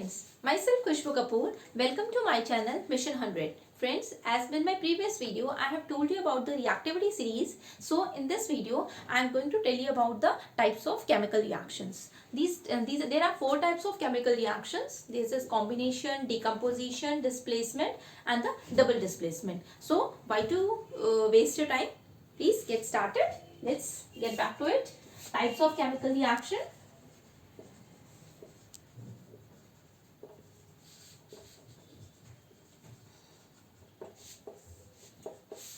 friends, myself Khushbu Kapoor. Welcome to my channel Mission 100. Friends, as in my previous video, I have told you about the reactivity series. So in this video, I am going to tell you about the types of chemical reactions. There are 4 types of chemical reactions. This is combination, decomposition, displacement and the double displacement. So why to waste your time? Please get started. Let's get back to it. Types of chemical reaction.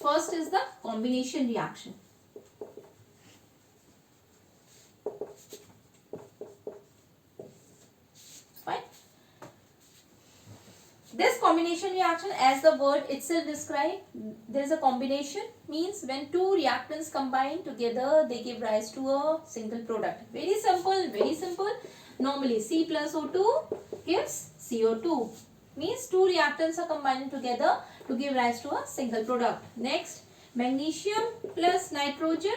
First is the combination reaction. Fine. This combination reaction, as the word itself describes, there is a combination, means when two reactants combine together, they give rise to a single product. Very simple, very simple. Normally C plus O2 gives CO2. Means two reactants are combining together to give rise to a single product. Next, magnesium plus nitrogen,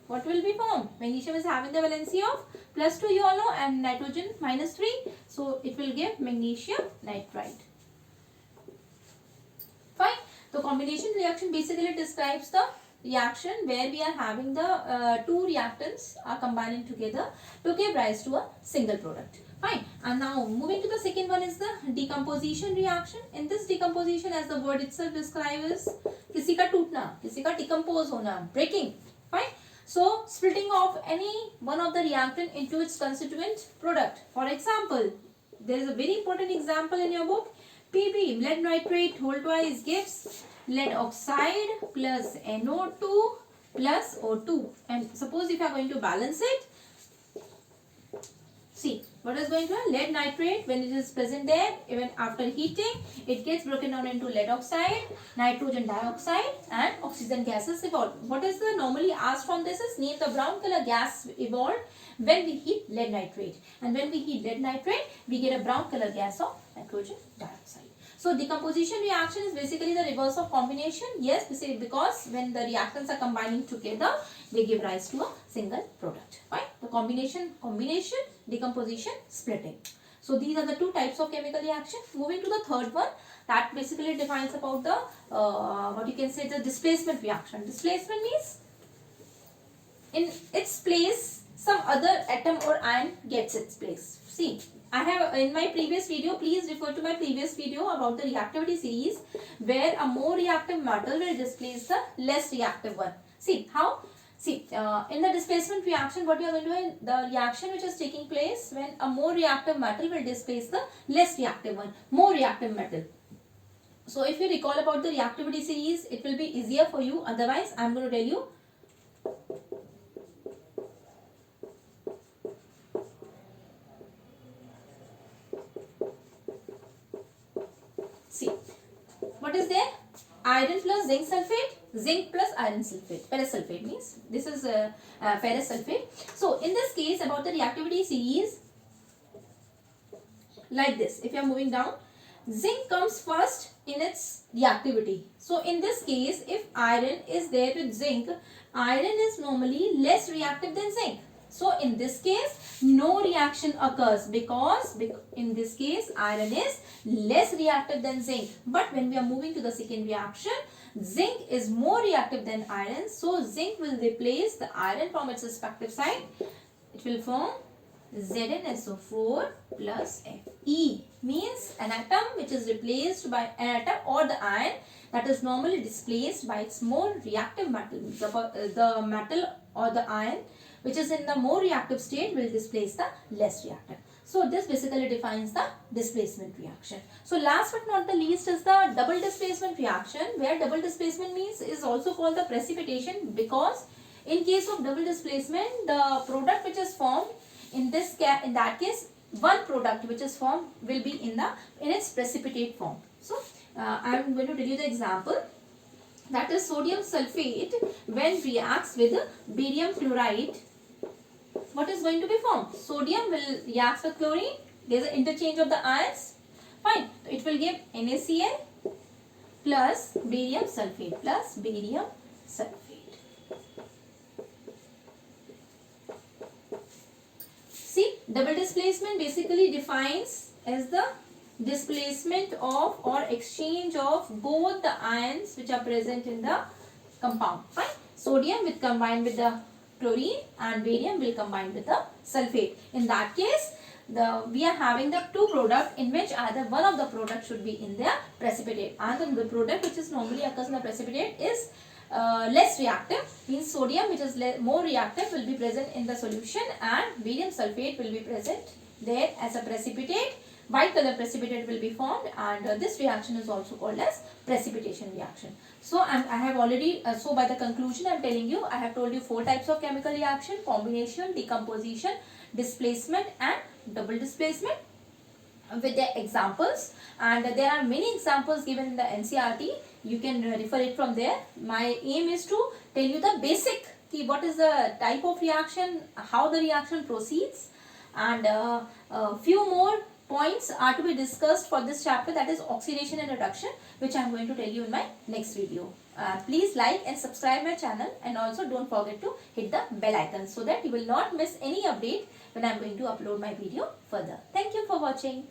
what will be formed? Magnesium is having the valency of +2, you all know, and nitrogen -3. So it will give magnesium nitride. Fine. So combination reaction basically describes the reaction where we are having the two reactants are combining together to give rise to a single product. Fine. And now moving to the second one is the decomposition reaction. In this decomposition, as the word itself describes, किसी का टूटना, किसी का decompose होना, breaking. Fine. So splitting of any one of the reactant into its constituent product. For example, there is a very important example in your book. Pb, lead nitrate whole twice gives lead oxide plus NO2 plus O2. And suppose if you are going to balance it, see what is going to happen? Lead nitrate, when it is present there, even after heating, it gets broken down into lead oxide, nitrogen dioxide and oxygen gases evolved. What is the normally asked from this is name the brown color gas evolved when we heat lead nitrate. And when we heat lead nitrate, we get a brown color gas of nitrogen dioxide. So decomposition reaction is basically the reverse of combination. Yes, because when the reactants are combining together, they give rise to a single product. Right? The combination, decomposition, splitting. So these are the two types of chemical reaction. Moving to the third one, that basically defines about the what you can say the displacement reaction. Displacement means in its place some other atom or ion gets its place. See, I have in my previous video, please refer to my previous video about the reactivity series where a more reactive metal will displace the less reactive one. See how? See, in the displacement reaction, what you are going to do, the reaction which is taking place when a more reactive metal will displace the less reactive one, more reactive metal. So if you recall about the reactivity series, it will be easier for you. Otherwise, I am going to tell you. See, what is there? Iron plus zinc sulfate, zinc plus iron sulfate, ferrous sulfate means this is ferrous sulfate. So in this case about the reactivity series, like this, if you are moving down, zinc comes first in its reactivity. So in this case, if iron is there with zinc, iron is normally less reactive than zinc. So in this case, no reaction occurs because in this case, iron is less reactive than zinc. But when we are moving to the second reaction, zinc is more reactive than iron. So zinc will replace the iron from its respective side. It will form ZnSO4 plus Fe. Means an atom which is replaced by an atom or the ion that is normally displaced by its more reactive metal. The metal or the ion which is in the more reactive state will displace the less reactive. So this basically defines the displacement reaction. So last but not the least is the double displacement reaction, where double displacement means is also called the precipitation, because in case of double displacement, the product which is formed in that case, one product which is formed will be in its precipitate form. So I am going to tell you the example. That is sodium sulfate when reacts with barium chloride. What is going to be formed? Sodium will react with chlorine. There is an interchange of the ions. Fine. It will give NaCl plus barium sulfate plus barium sulfate. See, double displacement basically defines is the displacement of or exchange of both the ions which are present in the compound. Fine. Sodium will combine with the chlorine and barium will combine with the sulfate. In that case, we are having the two products in which either one of the products should be in the precipitate, and the product which is normally occurs in the precipitate is less reactive, means sodium, which is more reactive, will be present in the solution, and barium sulfate will be present there as a precipitate. White color precipitate will be formed, and this reaction is also called as precipitation reaction. So I have already, so by the conclusion I am telling you, I have told you 4 types of chemical reaction: combination, decomposition, displacement and double displacement, with their examples, and there are many examples given in the NCERT. You can refer it from there. My aim is to tell you the basic, what is the type of reaction, how the reaction proceeds, and few more points are to be discussed for this chapter, that is oxidation and reduction, which I am going to tell you in my next video. Please like and subscribe my channel, and also don't forget to hit the bell icon so that you will not miss any update when I am going to upload my video further. Thank you for watching.